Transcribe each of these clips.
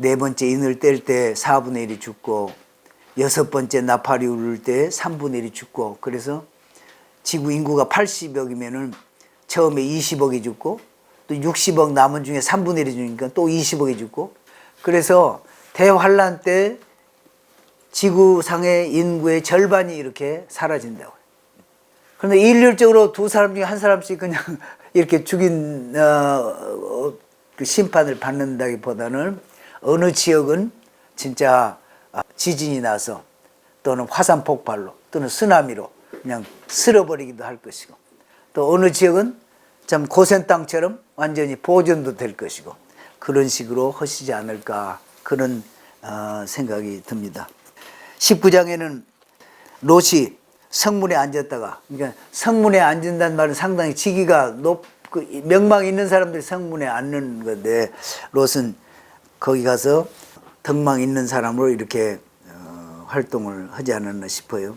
네 번째 인을 뗄 때 4분의 1이 죽고 여섯 번째 나팔이 울릴 때 3분의 1이 죽고 그래서 지구 인구가 80억이면은 처음에 20억이 죽고 또 60억 남은 중에 3분의 1이 죽으니까 또 20억이 죽고 그래서 대환란 때 지구상의 인구의 절반이 이렇게 사라진다고. 그런데 일률적으로 두 사람 중에 한 사람씩 그냥 이렇게 죽인 그 심판을 받는다기보다는 어느 지역은 진짜 지진이 나서 또는 화산 폭발로 또는 쓰나미로 그냥 쓸어버리기도 할 것이고 또 어느 지역은 참 고센 땅처럼 완전히 보존도 될 것이고 그런 식으로 하시지 않을까 그런 생각이 듭니다. 19장에는 롯이 성문에 앉았다가 그러니까 성문에 앉는다는 말은 상당히 직위가 명망 있는 사람들이 성문에 앉는 건데 롯은 거기 가서 덕망 있는 사람으로 이렇게 활동을 하지 않았나 싶어요.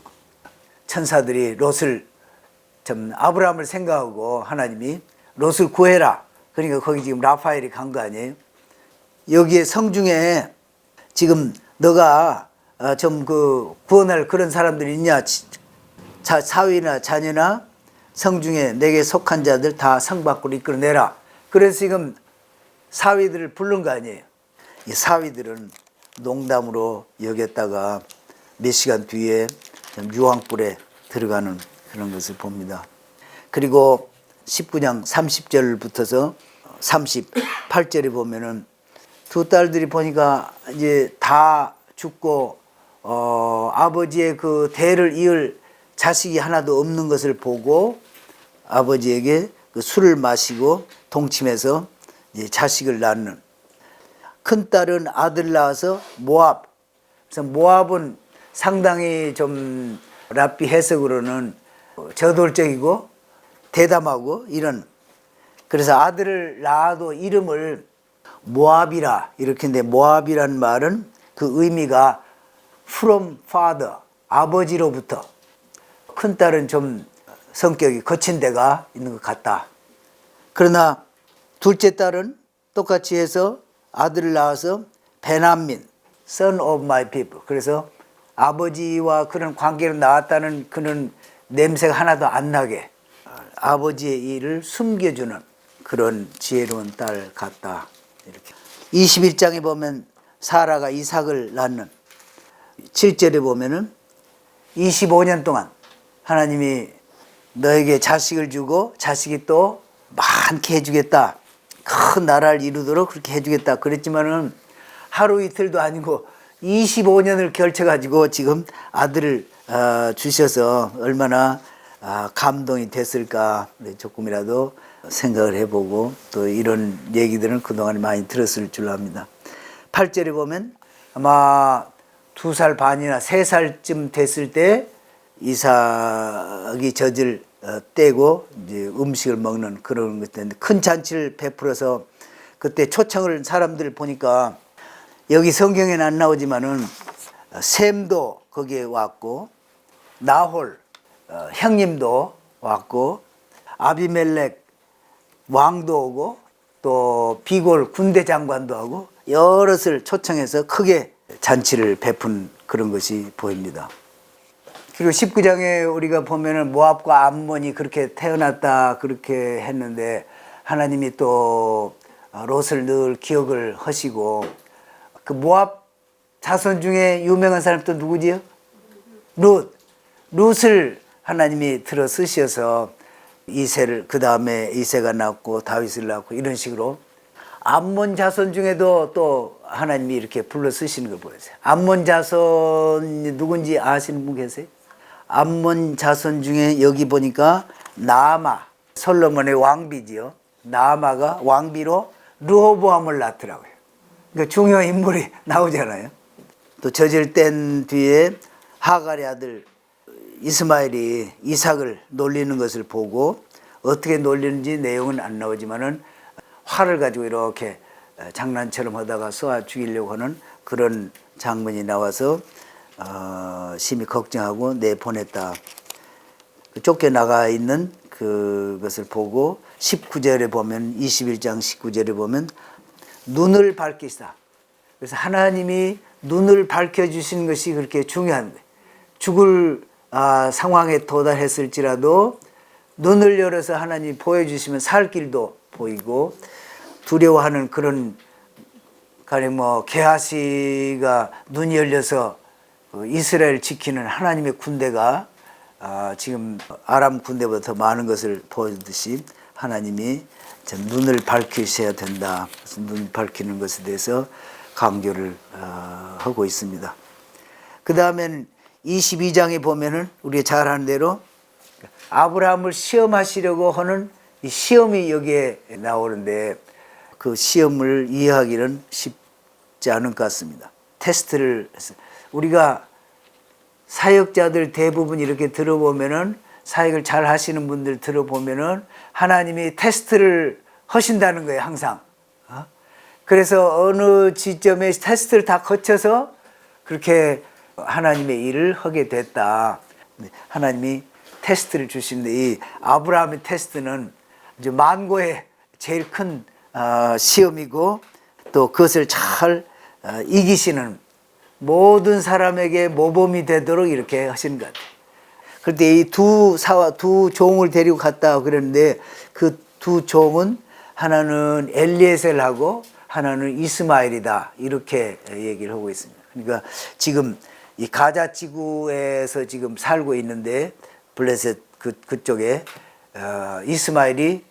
천사들이 롯을 참 아브라함을 생각하고 하나님이 롯을 구해라. 그러니까 거기 지금 라파엘이 간 거 아니에요? 여기에 성중에 지금 너가 좀 그 구원할 그런 사람들이 있냐? 사위나 자녀나 성중에 내게 속한 자들 다 성 밖으로 이끌어내라. 그래서 지금 사위들을 부른 거 아니에요? 이 사위들은 농담으로 여겼다가 몇 시간 뒤에 유황불에 들어가는 그런 것을 봅니다. 그리고 19장 30절부터서 38절에 보면은 두 딸들이 보니까 이제 다 죽고 아버지의 그 대를 이을 자식이 하나도 없는 것을 보고 아버지에게 그 술을 마시고 동침해서 이제 자식을 낳는. 큰 딸은 아들 낳아서 모압. 그래서 모압은 상당히 좀 랍비 해석으로는 저돌적이고 대담하고 이런. 그래서 아들을 낳아도 이름을 모압이라 이렇게 했는데 모압이란 말은 그 의미가 from father 아버지로부터. 큰 딸은 좀 성격이 거친 데가 있는 것 같다. 그러나 둘째 딸은 똑같이 해서 아들을 낳아서 베냐민, son of my people. 그래서 아버지와 그런 관계로 나왔다는 그런 냄새가 하나도 안 나게 아버지의 일을 숨겨주는 그런 지혜로운 딸 같다. 이렇게. 21장에 보면 사라가 이삭을 낳는 7절에 보면은 25년 동안 하나님이 너에게 자식을 주고 자식이 또 많게 해주겠다. 큰 나라를 이루도록 그렇게 해주겠다. 그랬지만은 하루 이틀도 아니고 25년을 결쳐가지고 지금 아들을 주셔서 얼마나 감동이 됐을까 조금이라도 생각을 해보고 또 이런 얘기들은 그동안 많이 들었을 줄 압니다. 8절에 보면 아마 2살 반이나 3살쯤 됐을 때 이삭이 젖을 떼고 이제 음식을 먹는 그런 것인데 큰 잔치를 베풀어서 그때 초청을 사람들 보니까 여기 성경에는 안 나오지만은 셈도 거기에 왔고 나홀 형님도 왔고 아비멜렉 왕도 오고 또 비골 군대 장관도 하고 여럿을 초청해서 크게 잔치를 베푼 그런 것이 보입니다. 그리고 19장에 우리가 보면은 모압과 암몬이 그렇게 태어났다 그렇게 했는데 하나님이 또 롯을 늘 기억을 하시고 그 모압 자손 중에 유명한 사람 또 누구지요? 룻을 하나님이 들어 쓰셔서 이새를 그 다음에 이새가 낳고 다윗을 낳고 이런 식으로 암몬 자손 중에도 또 하나님이 이렇게 불러 쓰시는 걸 보여요. 암몬 자손이 누군지 아시는 분 계세요? 암몬 자손 중에 여기 보니까 나아마 솔로몬의 왕비지요. 나아마가 왕비로 르호보암을 낳더라고요. 그러니까 중요한 인물이 나오잖아요. 또 젖을 뗀 뒤에 하갈의 아들 이스마엘이 이삭을 놀리는 것을 보고 어떻게 놀리는지 내용은 안 나오지만은 활을 가지고 이렇게 장난처럼 하다가 쏘아 죽이려고 하는 그런 장면이 나와서 심히 걱정하고 내보냈다. 쫓겨나가 있는 그것을 보고 19절에 보면 21장 19절에 보면 눈을 밝히시다. 그래서 하나님이 눈을 밝혀주시는 것이 그렇게 중요한 거예요. 죽을 상황에 도달했을지라도 눈을 열어서 하나님이 보여주시면 살 길도 보이고, 두려워하는 그런, 가령 뭐 게하시가 눈이 열려서 이스라엘 지키는 하나님의 군대가 지금 아람 군대보다 더 많은 것을 보여주듯이 하나님이 눈을 밝히셔야 된다. 그래서 눈 밝히는 것에 대해서 강조를 하고 있습니다. 그 다음에는 22장에 보면은 우리가 잘 아는 대로 아브라함을 시험하시려고 하는 이 시험이 여기에 나오는데, 그 시험을 이해하기는 쉽지 않은 것 같습니다. 테스트를 해서 우리가 사역자들 대부분 이렇게 들어보면은, 사역을 잘 하시는 분들 들어보면은 하나님이 테스트를 하신다는 거예요, 항상. 그래서 어느 지점에 테스트를 다 거쳐서 그렇게 하나님의 일을 하게 됐다. 하나님이 테스트를 주시는데, 이 아브라함의 테스트는 이제 만고의 제일 큰 시험이고, 또 그것을 잘 이기시는 모든 사람에게 모범이 되도록 이렇게 하시는 것 같아요. 그런데 이 두 종을 데리고 갔다 그랬는데, 그 두 종은 하나는 엘리에셀하고 하나는 이스마엘이다, 이렇게 얘기를 하고 있습니다. 그러니까 지금 이 가자 지구에서 지금 살고 있는데, 블레셋 그쪽에 이스마엘이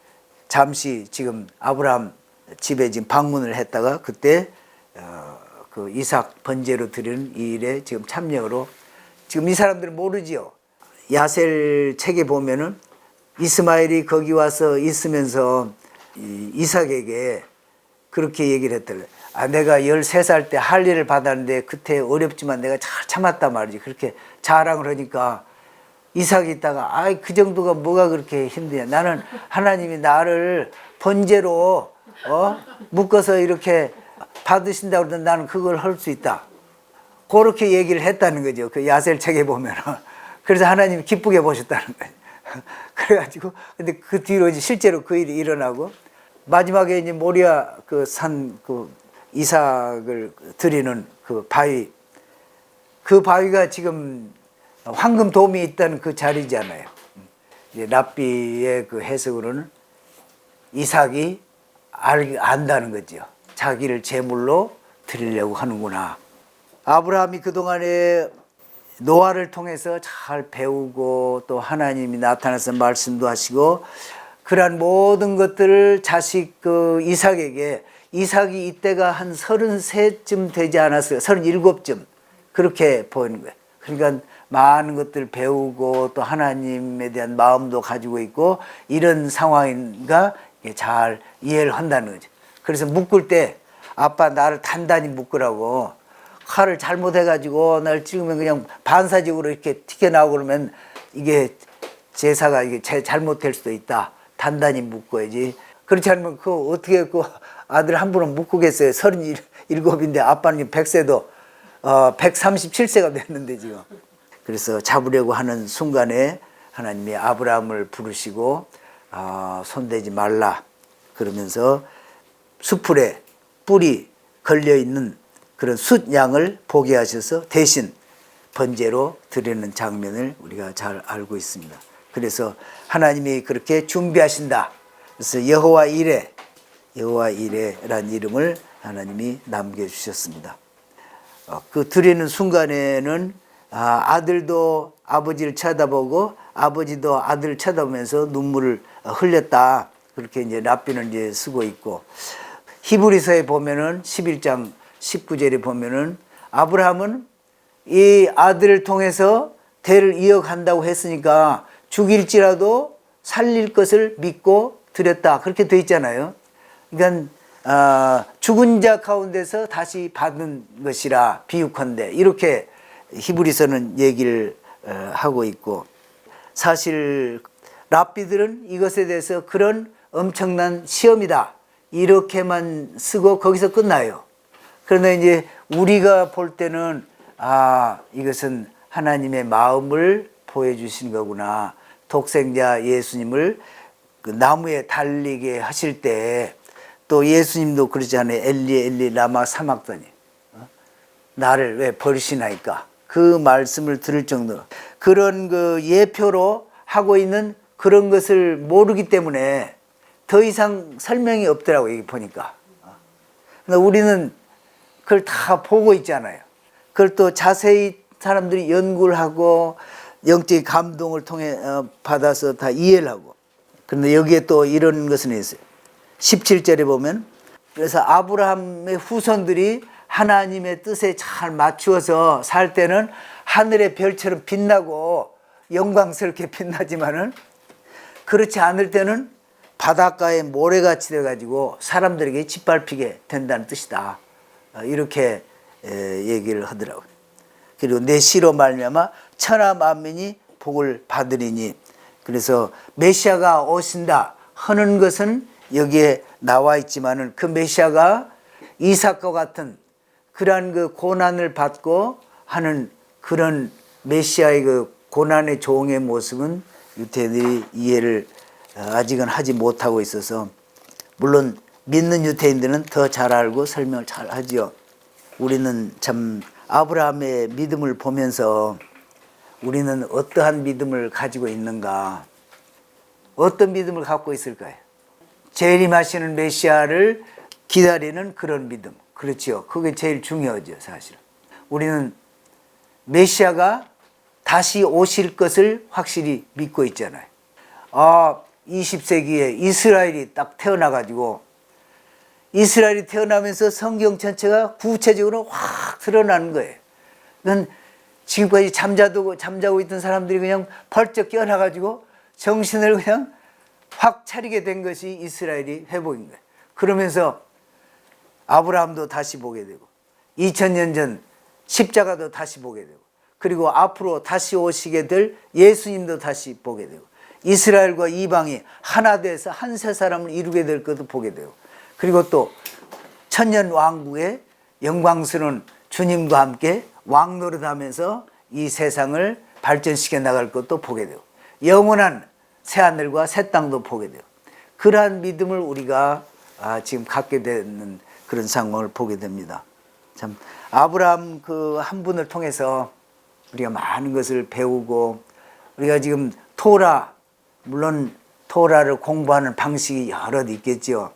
잠시 지금 아브라함 집에 지금 방문을 했다가, 그때 그 이삭 번제로 드리는 이 일에 지금 참여로, 지금 이 사람들은 모르지요. 야셀 책에 보면은 이스마엘이 거기 와서 있으면서 이삭에게 그렇게 얘기를 했더래. 내가 13살 때 할례를 받았는데 그때 어렵지만 내가 잘 참았단 말이지. 그렇게 자랑을 하니까 이삭이 있다가, 그 정도가 뭐가 그렇게 힘드냐. 나는 하나님이 나를 번제로 묶어서 이렇게 받으신다고 그러는데 나는 그걸 할 수 있다. 그렇게 얘기를 했다는 거죠. 그 야셀 책에 보면은. 그래서 하나님이 기쁘게 보셨다는 거예요. 그래가지고, 근데 그 뒤로 이제 실제로 그 일이 일어나고, 마지막에 이제 모리아 그 산 그 이삭을 드리는 그 바위, 그 바위가 지금 황금 돔이 있다는 그 자리잖아요. 이제 랍비의 그 해석으로는 이삭이 안다는 거죠. 자기를 제물로 드리려고 하는구나. 아브라함이 그동안에 노아를 통해서 잘 배우고, 또 하나님이 나타나서 말씀도 하시고, 그러한 모든 것들을 자식 그 이삭에게, 이삭이 이때가 한 33쯤 되지 않았어요. 37쯤. 그렇게 보이는 거예요. 그러니까 많은 것들을 배우고, 또 하나님에 대한 마음도 가지고 있고, 이런 상황인가 잘 이해를 한다는 거죠. 그래서 묶을 때, 아빠 나를 단단히 묶으라고, 칼을 잘못해가지고 날 찍으면 그냥 반사적으로 이렇게 튀겨나오고 그러면 이게 제사가 이게 잘못될 수도 있다. 단단히 묶어야지. 그렇지 않으면 그 어떻게 그 아들 한 분은 묶겠어요. 37인데 아빠는 100세도 137세가 됐는데 지금. 그래서 잡으려고 하는 순간에 하나님이 아브라함을 부르시고 손대지 말라 그러면서 수풀에 뿔이 걸려있는 그런 숫양을 보게 하셔서 대신 번제로 드리는 장면을 우리가 잘 알고 있습니다. 그래서 하나님이 그렇게 준비하신다. 그래서 여호와 이레라는 이름을 하나님이 남겨주셨습니다. 그 드리는 순간에는 아들도 아버지를 쳐다보고 아버지도 아들을 쳐다보면서 눈물을 흘렸다. 그렇게 이제 랍비는 이제 쓰고 있고, 히브리서에 보면은 11장 19절에 보면은 아브라함은 이 아들을 통해서 대를 이어간다고 했으니까 죽일지라도 살릴 것을 믿고 드렸다. 그렇게 돼 있잖아요. 그러니까 죽은 자 가운데서 다시 받은 것이라 비유컨대, 이렇게 히브리서는 얘기를 하고 있고, 사실 랍비들은 이것에 대해서 그런 엄청난 시험이다 이렇게만 쓰고 거기서 끝나요. 그런데 이제 우리가 볼 때는 이것은 하나님의 마음을 보여주신 거구나. 독생자 예수님을 그 나무에 달리게 하실 때, 또 예수님도 그러지 않아요. 엘리 엘리 라마 사막다니. 나를 왜 버리시나이까? 그 말씀을 들을 정도로 그런 그 예표로 하고 있는 그런 것을 모르기 때문에 더 이상 설명이 없더라고요. 여기 보니까. 그러니까 우리는 그걸 다 보고 있잖아요. 그걸 또 자세히 사람들이 연구를 하고 영적인 감동을 통해 받아서 다 이해를 하고. 그런데 여기에 또 이런 것은 있어요. 17절에 보면 그래서 아브라함의 후손들이 하나님의 뜻에 잘 맞추어서 살 때는 하늘의 별처럼 빛나고 영광스럽게 빛나지만은 그렇지 않을 때는 바닷가에 모래같이 돼가지고 사람들에게 짓밟히게 된다는 뜻이다. 이렇게 얘기를 하더라고요. 그리고 내 씨로 말미암아 천하 만민이 복을 받으리니. 그래서 메시아가 오신다 하는 것은 여기에 나와 있지만은 그 메시아가 이삭과 같은 그러한 그 고난을 받고 하는 그런 메시아의 그 고난의 종의 모습은 유대인들이 이해를 아직은 하지 못하고 있어서, 물론 믿는 유대인들은 더 잘 알고 설명을 잘 하지요. 우리는 참 아브라함의 믿음을 보면서 우리는 어떠한 믿음을 가지고 있는가, 어떤 믿음을 갖고 있을까요? 재림하시는 메시아를 기다리는 그런 믿음. 그렇죠. 그게 제일 중요하죠, 사실은. 우리는 메시아가 다시 오실 것을 확실히 믿고 있잖아요. 20세기에 이스라엘이 딱 태어나가지고, 이스라엘이 태어나면서 성경 전체가 구체적으로 확 드러나는 거예요. 그건 지금까지 잠자고 있던 사람들이 그냥 벌쩍 깨어나가지고 정신을 그냥 확 차리게 된 것이 이스라엘이 회복인 거예요. 그러면서 아브라함도 다시 보게 되고 2000년 전 십자가도 다시 보게 되고, 그리고 앞으로 다시 오시게 될 예수님도 다시 보게 되고, 이스라엘과 이방이 하나 돼서 한 세 사람을 이루게 될 것도 보게 되고, 그리고 또 천년 왕국의 영광스러운 주님과 함께 왕노릇하면서 이 세상을 발전시켜 나갈 것도 보게 되고, 영원한 새하늘과 새 땅도 보게 되고, 그러한 믿음을 우리가 지금 갖게 되는 그런 상황을 보게 됩니다. 참 아브라함 그 한 분을 통해서 우리가 많은 것을 배우고, 우리가 지금 토라, 물론 토라를 공부하는 방식이 여러 있겠죠.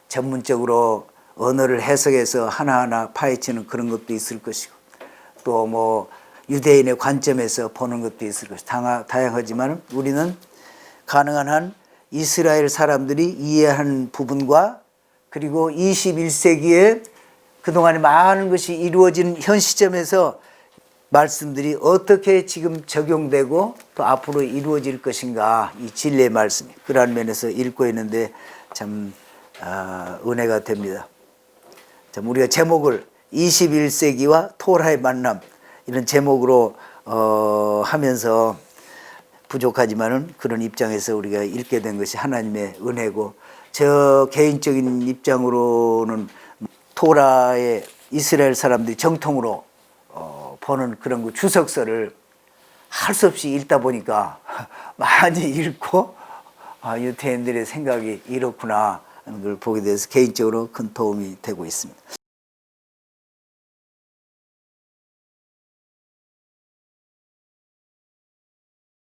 전문적으로 언어를 해석해서 하나하나 파헤치는 그런 것도 있을 것이고, 또 유대인의 관점에서 보는 것도 있을 것이고, 다양하지만 우리는 가능한 한 이스라엘 사람들이 이해하는 부분과, 그리고 21세기에 그동안에 많은 것이 이루어진 현 시점에서 말씀들이 어떻게 지금 적용되고 또 앞으로 이루어질 것인가, 이 진리의 말씀이 그러한 면에서 읽고 있는데 참 은혜가 됩니다. 참 우리가 제목을 21세기와 토라의 만남, 이런 제목으로 하면서 부족하지만은 그런 입장에서 우리가 읽게 된 것이 하나님의 은혜고, 저 개인적인 입장으로는 토라의 이스라엘 사람들이 정통으로 보는 그런 그 주석서를 할 수 없이 읽다 보니까 많이 읽고, 유대인들의 생각이 이렇구나 하는 걸 보게 돼서 개인적으로 큰 도움이 되고 있습니다.